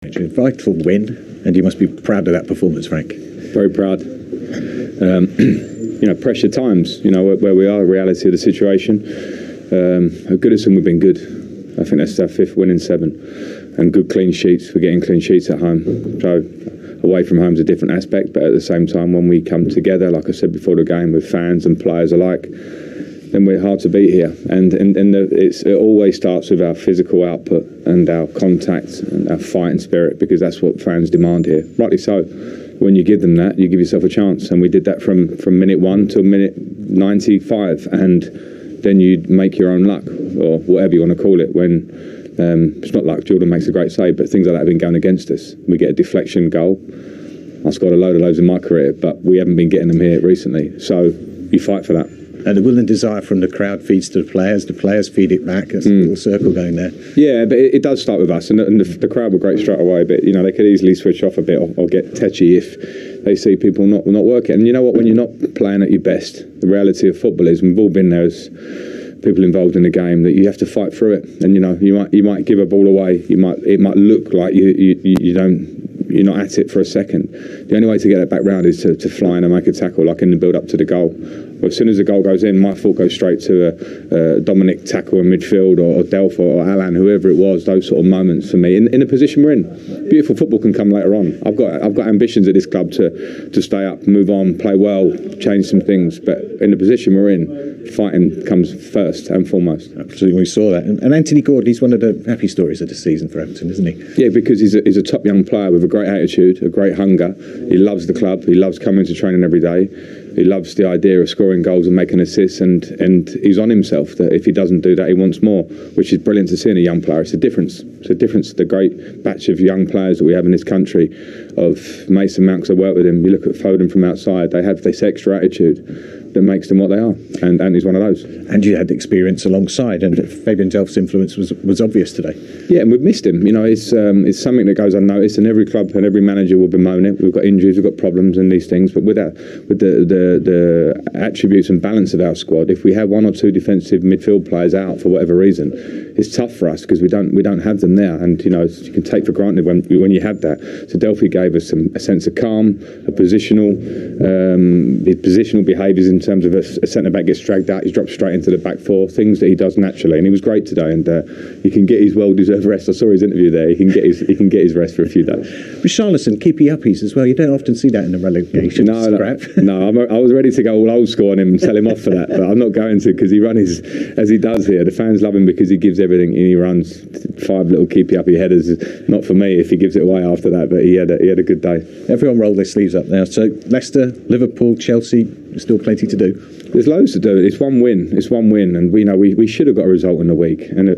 A vital win, and you must be proud of that performance, Frank. Very proud. Pressure times, where we are, the reality of the situation. At Goodison, we've been good. I think that's our 5th win in 7. And good clean sheets. We're getting clean sheets at home. So away from home is a different aspect, but at the same time, when we come together, like I said before the game, with fans and players alike, then we're hard to beat here. And it always starts with our physical output and our contact and our fighting spirit, because that's what fans demand here. Rightly so. When you give them that, you give yourself a chance. And we did that from minute 1 till minute 95. And then you make your own luck, or whatever you want to call it, when it's not like Jordan makes a great save, but things like that have been going against us. We get a deflection goal. I scored a load of those in my career, but we haven't been getting them here recently. So you fight for that. And the will and desire from the crowd feeds to the players feed it back. There's a little circle going there. Yeah, but it does start with us, and the crowd were great straight away, but they could easily switch off a bit or get tetchy if they see people not working. And you know what, when you're not playing at your best, the reality of football is, we've all been there as people involved in the game, that you have to fight through it. And you might give a ball away, it might look like you're not at it for a second. The only way to get that back round is to fly in and make a tackle, like in the build up to the goal. Well, as soon as the goal goes in, my foot goes straight to a Dominic tackle in midfield, or Delph or Alan, whoever it was. Those sort of moments for me, in the position we're in. Beautiful football can come later on. I've got ambitions at this club to stay up, move on, play well, change some things. But in the position we're in, fighting comes first and foremost. Absolutely, we saw that. And Anthony Gord, he's one of the happy stories of the season for Everton, isn't he? Yeah, because he's a top young player with a great attitude, a great hunger. He loves the club. He loves coming to training every day. He loves the idea of scoring goals and making assists, and he's on himself that if he doesn't do that, he wants more, which is brilliant to see in a young player. It's a difference. It's a difference to the great batch of young players that we have in this country, of Mason Mount, 'cause I work with him. You look at Foden from outside, they have this extra attitude that makes them what they are, and he's one of those. And you had experience alongside, and Fabian Delph's influence was obvious today. Yeah, and we've missed him. It's something that goes unnoticed, and every club and every manager will bemoan it. We've got injuries, we've got problems and these things, but with the attributes and balance of our squad, if we have 1 or 2 defensive midfield players out for whatever reason, it's tough for us, because we don't have them there, and you can take for granted when you have that. So Delphi gave us a sense of calm, his positional behaviours in terms of a centre back gets dragged out, he's dropped straight into the back 4, things that he does naturally, and he was great today. And he can get his well-deserved rest. I saw his interview there. He can get his rest for a few days. Richarlison, keepy uppies as well. You don't often see that in the relegation scrap. No, I was ready to go all old school on him and tell him off for that, but I'm not going to, because he runs as he does here. The fans love him because he gives everything, and he runs 5 little keepy uppy headers. Not for me if he gives it away after that, but he had a good day. Everyone rolled their sleeves up now. So Leicester, Liverpool, Chelsea, still plenty to do. There's loads to do. It's one win, and we should have got a result in the week. And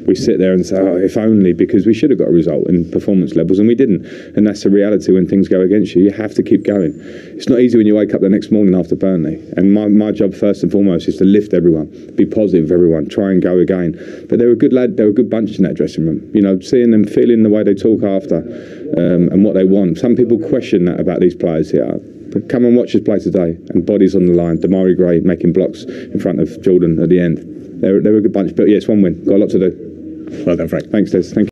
we sit there and say, oh, if only, because we should have got a result in performance levels, and we didn't. And that's the reality when things go against you. You have to keep going. It's not easy when you wake up the next morning after Burnley. And my job first and foremost is to lift everyone, be positive with everyone, try and go again. But they were a good lad. They were a good bunch in that dressing room. Seeing them, feeling the way they talk after, and what they want. Some people question that about these players here. But come and watch us play today, and bodies on the line. Damari Gray making blocks in front of Jordan at the end. They were a good bunch, but yes, 1 win. Got a lot to do. Well done, Frank. Thanks, Des. Thank you.